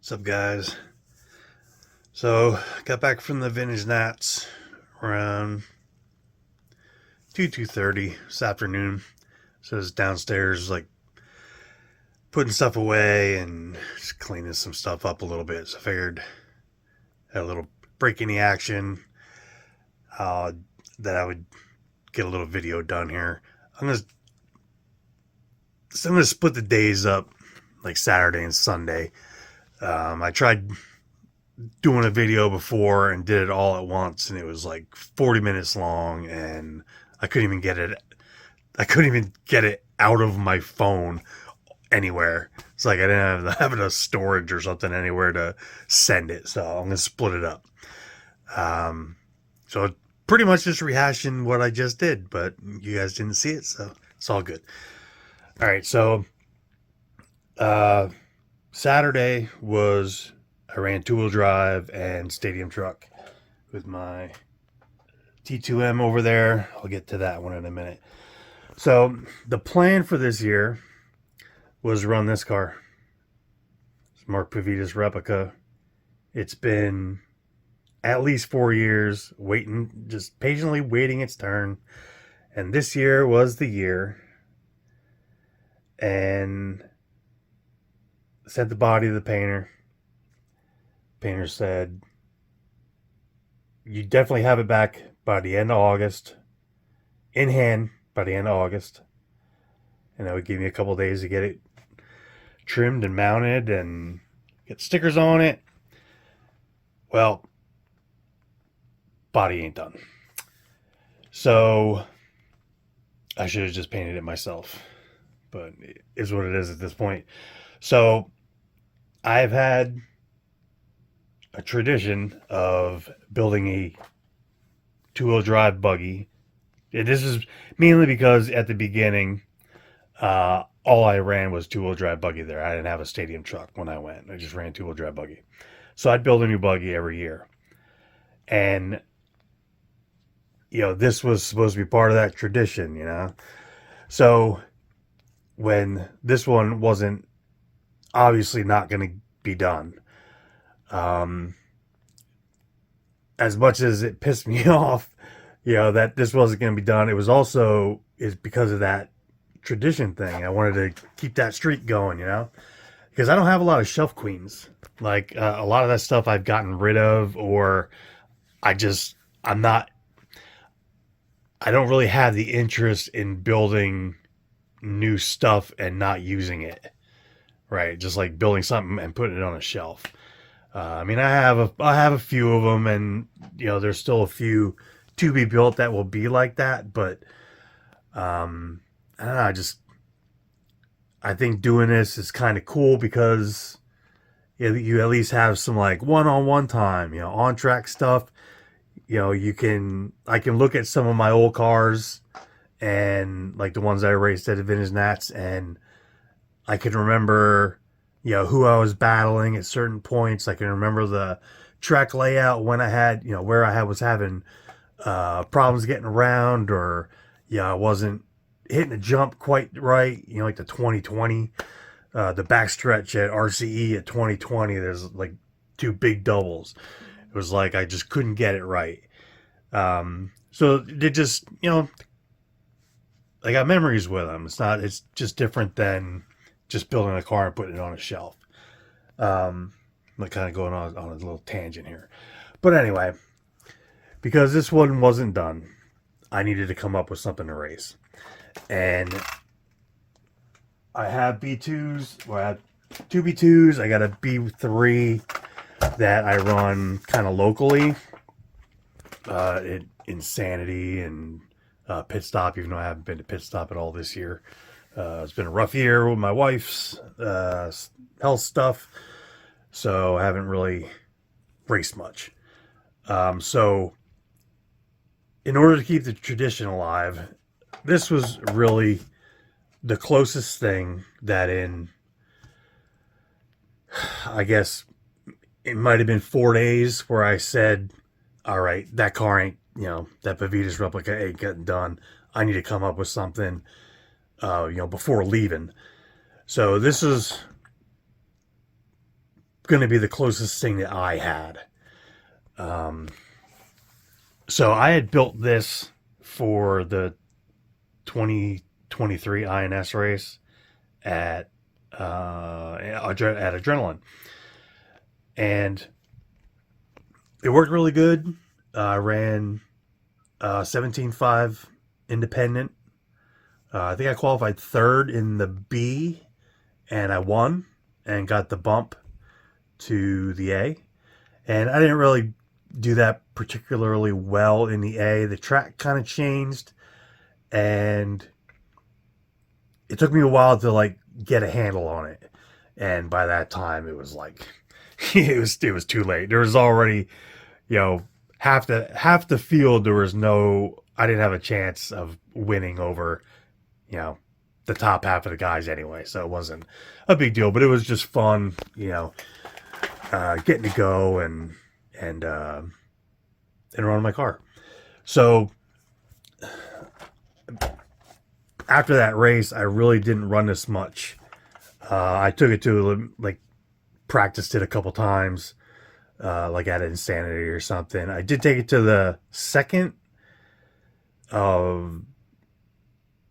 What's up, guys? So, got back from the vintage Nats around 2:30 this afternoon. So, I was downstairs, like, putting stuff away and just cleaning some stuff up a little bit. So, I figured had a little break in the action that I would get a little video done here. I'm gonna split the days up, like Saturday and Sunday. I tried doing a video before and did it all at once, and it was like 40 minutes long, and I couldn't even get it out of my phone anywhere. It's like I didn't have enough storage or something anywhere to send it, so I'm gonna split it up. So pretty much just rehashing what I just did, but you guys didn't see it, so it's all good. All right, so Saturday was I ran two-wheel drive and stadium truck with my T2M over there. I'll get to that one in a minute. So the plan for this year was run this car. It's Mark Pavitas replica. It's been at least 4 years waiting, just patiently waiting its turn. And this year was the year. And sent the body to the painter. Painter said, you definitely have it back by the end of August, in hand by the end of August. And that would give me a couple days to get it trimmed and mounted and get stickers on it. Well, body ain't done. So I should have just painted it myself, but it is what it is at this point. So I've had a tradition of building a two-wheel drive buggy. And this is mainly because at the beginning, all I ran was two-wheel drive buggy there. I didn't have a stadium truck when I went. I just ran two-wheel drive buggy. So I'd build a new buggy every year. And, this was supposed to be part of that tradition. So when this one wasn't obviously not going to be done, as much as it pissed me off, that this wasn't going to be done, it was also is because of that tradition thing. I wanted to keep that streak going, because I don't have a lot of shelf queens. Like a lot of that stuff I've gotten rid of, or I don't really have the interest in building new stuff and not using it. Right, just like building something and putting it on a shelf. I have a few of them, and there's still a few to be built that will be like that. But I don't know. I think doing this is kind of cool because you at least have some like one-on-one time. On track stuff. I can look at some of my old cars and like the ones that I raced at the Vintage Nats, and I can remember, who I was battling at certain points. I can remember the track layout when I had, where I was having problems getting around, or I wasn't hitting a jump quite right. Like the 2020, the backstretch at RCE at 2020. There's like two big doubles. It was like I just couldn't get it right. So they just, I got memories with them. It's just different than just building a car and putting it on a shelf. I'm kind of going on a little tangent here. But anyway, because this one wasn't done, I needed to come up with something to race. And I have B2s, I have two B2s. I got a B3 that I run kind of locally. Insanity and Pit Stop, even though I haven't been to Pit Stop at all this year. It's been a rough year with my wife's health stuff, so I haven't really raced much. So in order to keep the tradition alive, this was really the closest thing that I guess it might have been 4 days where I said, all right, that car ain't, that Pavitas replica ain't getting done. I need to come up with something before leaving. So this is going to be the closest thing that I had. So I had built this for the 2023 INS race at Adrenaline, and it worked really good. I ran 17.5 independent. I think I qualified third in the B, and I won and got the bump to the A. And I didn't really do that particularly well in the A. The track kind of changed, and it took me a while to like get a handle on it. And by that time, it was like it was too late. There was already, half the field. There was no. I didn't have a chance of winning over, the top half of the guys anyway. So it wasn't a big deal, but it was just fun, getting to go and run my car. So after that race, I really didn't run this much. I took it to practiced it a couple times, like at Insanity or something. I did take it to the second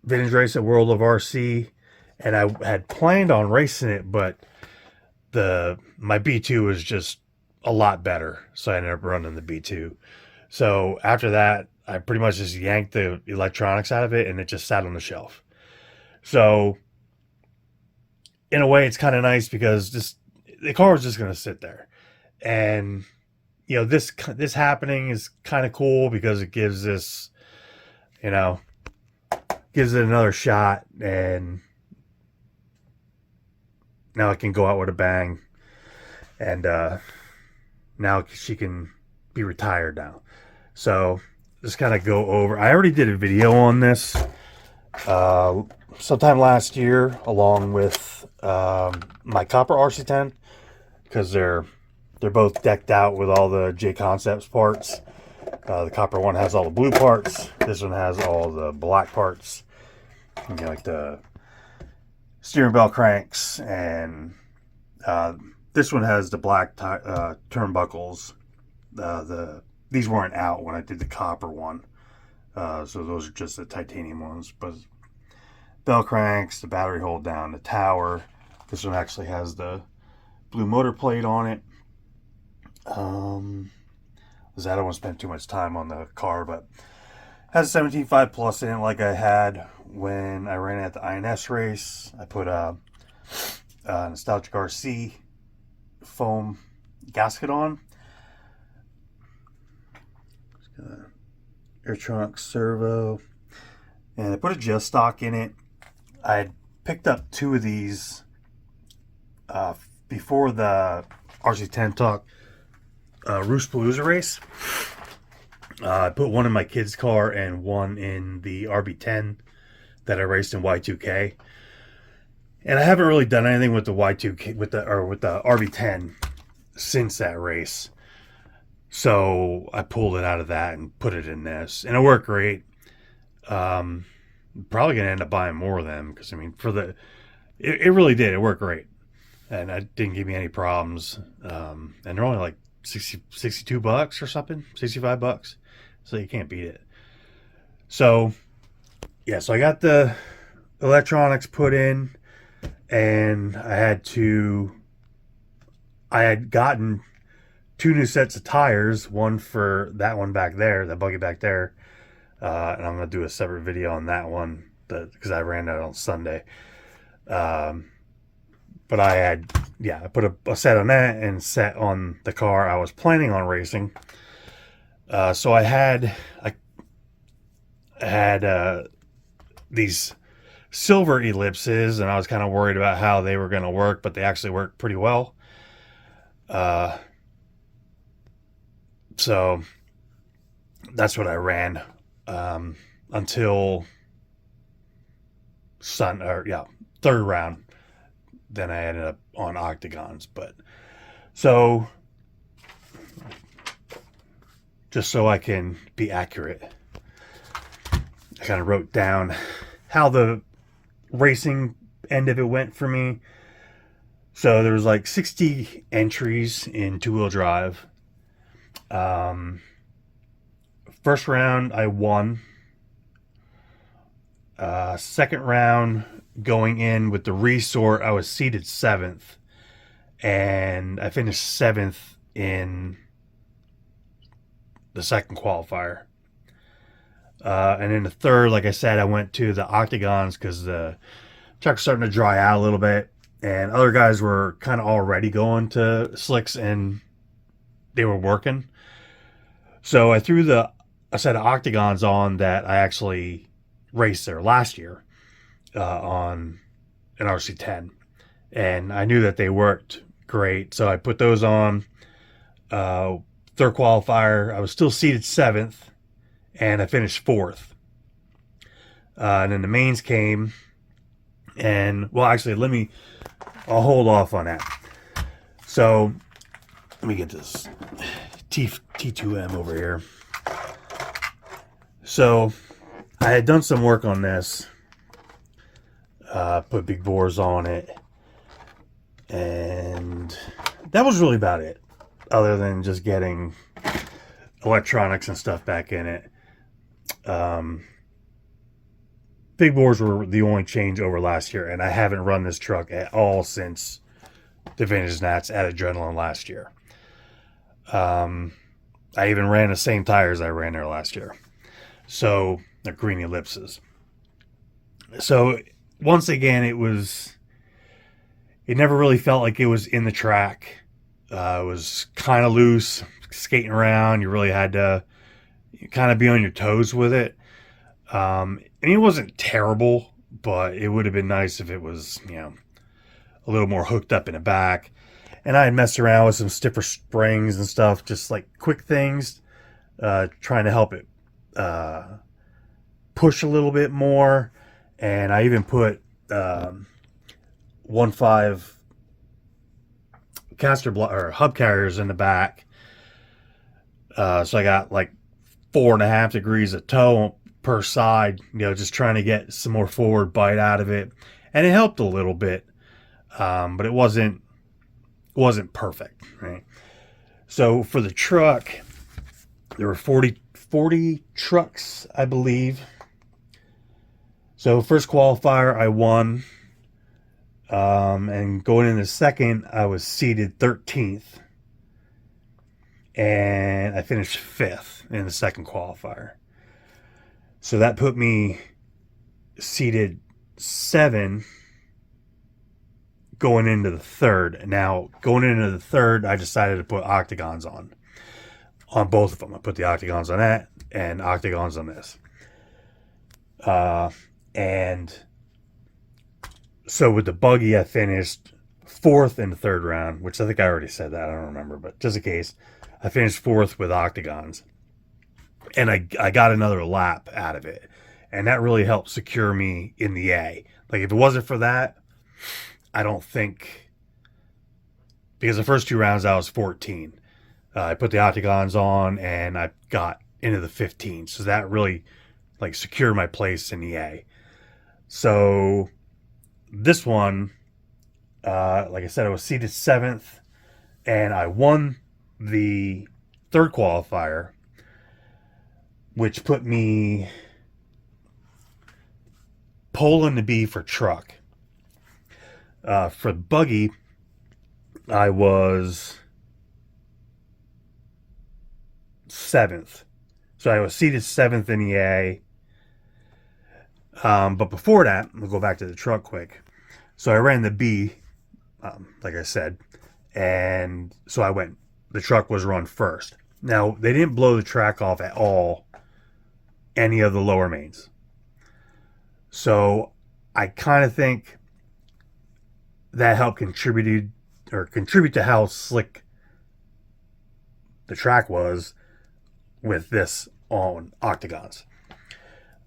vintage race at World of RC, and I had planned on racing it, but my B2 was just a lot better, so I ended up running the B2. So after that, I pretty much just yanked the electronics out of it, and it just sat on the shelf. So in a way, it's kind of nice because the car was just going to sit there, and this happening is kind of cool because it gives this, gives it another shot, and now I can go out with a bang, and now she can be retired now. So just kind of go over. I already did a video on this sometime last year, along with my copper RC10, because they're both decked out with all the J Concepts parts. The copper one has all the blue parts. This one has all the black parts, like the steering bell cranks, and this one has the black turnbuckles. These weren't out when I did the copper one, so those are just the titanium ones. But bell cranks, the battery hold down, the tower. This one actually has the blue motor plate on it. I don't want to spend too much time on the car, but has a 17.5 plus in it, like I had when I ran at the INS race. I put a Nostalgic RC foam gasket on. Air trunk servo, and I put a just stock in it. I had picked up two of these before the RC10 Talk Roost-Palooza race. I put one in my kid's car and one in the RB10 that I raced in Y2K. And I haven't really done anything with the Y2K with the RB10 since that race. So I pulled it out of that and put it in this, and it worked great. Probably gonna end up buying more of them because it really did. It worked great, and it didn't give me any problems. And they're only like $62 or something, $65. So you can't beat it. So yeah, so I got the electronics put in, and I had gotten two new sets of tires, one for that one back there, that buggy back there, and I'm going to do a separate video on that one because I ran that on Sunday. But I put a set on that and set on the car I was planning on racing. So I had these silver ellipses, and I was kind of worried about how they were going to work, but they actually worked pretty well. So that's what I ran until third round. Then I ended up on octagons. But so just so I can be accurate, I kind of wrote down how the racing end of it went for me. So there was like 60 entries in two-wheel drive. Um, First round I won. Second round going in with the resort, I was seated seventh, and I finished seventh in the second qualifier. And in the third, like I said, I went to the octagons because the track's starting to dry out a little bit, and other guys were kind of already going to slicks and they were working. So I threw a set of octagons on that I actually raced there last year on an RC10, and I knew that they worked great, so I put those on. Uh, Third qualifier, I was still seated seventh, and I finished fourth. And then the mains came, and well, actually, I'll hold off on that. So let me get this T2M over here. So I had done some work on this, put big bores on it, and that was really about it, other than just getting electronics and stuff back in it. Big bores were the only change over last year, and I haven't run this truck at all since the Vintage Nats at Adrenaline last year. I even ran the same tires I ran there last year. So, they're green ellipses. So, once again, it never really felt like it was in the track. It was kind of loose, skating around. You really had to kind of be on your toes with it. And it wasn't terrible, but it would have been nice if it was, a little more hooked up in the back. And I had messed around with some stiffer springs and stuff, just like quick things, trying to help it push a little bit more. And I even put 1.5 caster block or hub carriers in the back. So I got like 4.5 degrees of tow per side, just trying to get some more forward bite out of it. And it helped a little bit. But it wasn't perfect, right? So for the truck, there were 40 trucks, I believe. So first qualifier, I won. And going into the second, I was seated 13th. And I finished 5th in the second qualifier. So that put me seated 7 going into the third. Now, going into the third, I decided to put octagons on both of them. I put the octagons on that and octagons on this. And so with the buggy, I finished 4th in the third round, which I think I already said that. I don't remember, but just in case, I finished 4th with octagons. And I got another lap out of it. And that really helped secure me in the A. Like, if it wasn't for that, I don't think, because the first 2 rounds I was 14. I put the octagons on and I got into the 15. So that really secured my place in the A. So this one, like I said, I was seated 7th and I won the third qualifier, which put me pole in the B for truck. For buggy, I was 7th. So I was seated 7th in the A. But before that, we'll go back to the truck quick. So I ran the B, like I said. And so the truck was run first. Now, they didn't blow the track off at all, any of the lower mains. So I kind of think that helped contribute to how slick the track was with this on octagons.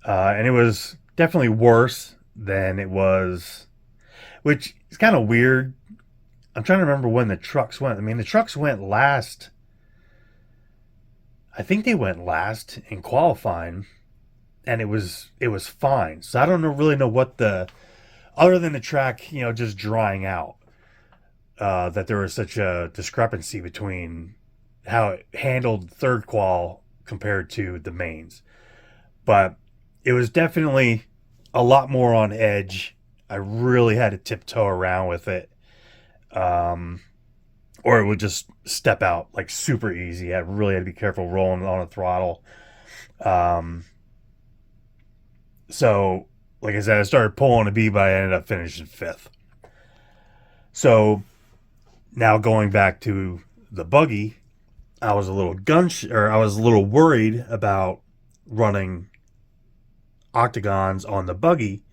And it was definitely worse than it was, which is kind of weird. I'm trying to remember when the trucks went. I mean, the trucks went last. I think they went last in qualifying, and it was fine. So I don't really know what other than the track, just drying out. that there was such a discrepancy between how it handled third qual compared to the mains. But it was definitely a lot more on edge. I really had to tiptoe around with it. Um, or it would just step out like super easy. I really had to be careful rolling on a throttle. Um, so, like I said, I started pulling a B, but I ended up finishing fifth. So now going back to the buggy, I was a little or I was a little worried about running octagons on the buggy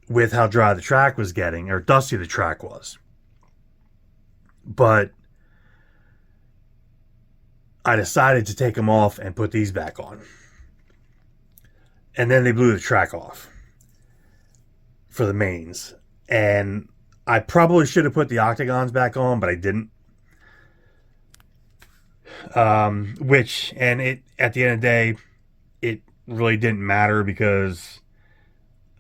with how dry the track was getting, or dusty the track was. But I decided to take them off and put these back on. And then they blew the track off for the mains. And I probably should have put the octagons back on, but I didn't. Which, and it, at the end of the day, it really didn't matter because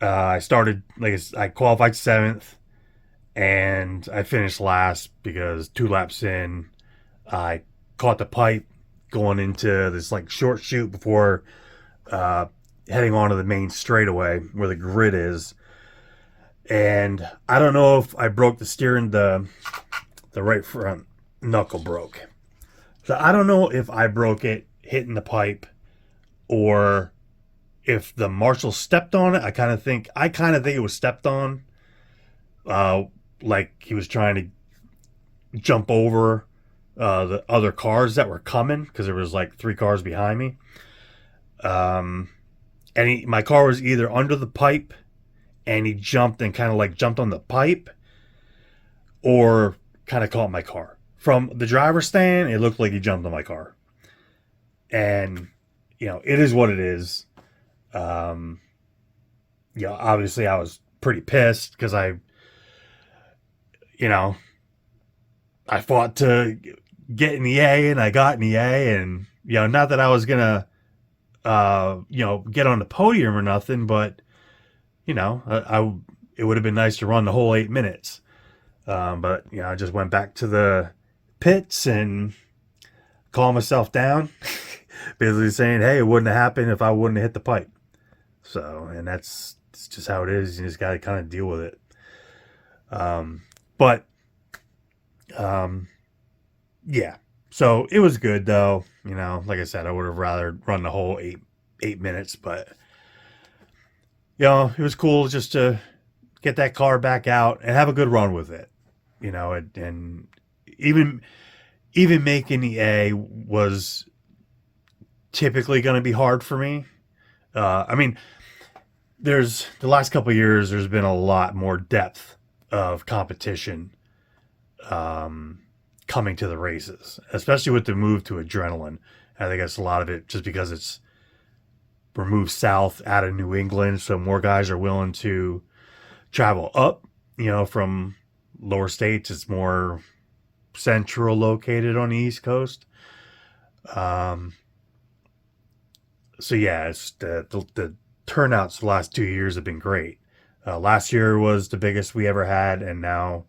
I started, like I qualified seventh and I finished last because 2 laps in, I caught the pipe going into this like short chute before heading onto the main straightaway where the grid is. And I don't know if I broke the steering, the right front knuckle broke. So I don't know if I broke it hitting the pipe or if the marshal stepped on it. I kind of think it was stepped on. Like he was trying to jump over the other cars that were coming because there was like 3 cars behind me. And my car was either under the pipe and he jumped and kind of like jumped on the pipe or kind of caught my car. From the driver's stand, it looked like he jumped on my car. And, it is what it is. Obviously I was pretty pissed because I fought to get in the A and I got in the A, and, not that I was going to, get on the podium or nothing, but, it would have been nice to run the whole 8 minutes. But, I just went back to the pits and calmed myself down, basically saying, hey, it wouldn't have happened if I wouldn't have hit the pipe. So, and it's just how it is. You just got to kind of deal with it. Yeah. So it was good though. Like I said, I would have rather run the whole eight minutes, but it was cool just to get that car back out and have a good run with it. And even making the A was typically going to be hard for me. I mean, there's the last couple of years, there's been a lot more depth of competition coming to the races, especially with the move to adrenaline. I think that's a lot of it just because we're moved south out of New England, so more guys are willing to travel up, from lower states. It's more central located on the East Coast. So yeah, it's the turnouts the last 2 years have been great. Last year was the biggest we ever had, and now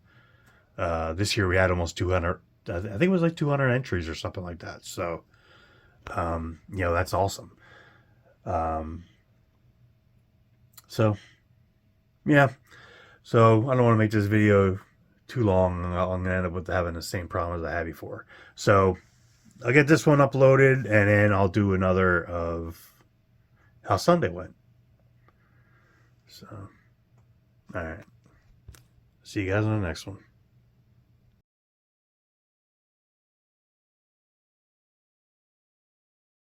this year we had almost 200. I think it was like 200 entries or something like that. So, that's awesome. So, yeah. So I don't want to make this video too long. I'm going to end up with having the same problem as I had before. So I'll get this one uploaded, and then I'll do another of how Sunday went. So, all right. See you guys on the next one.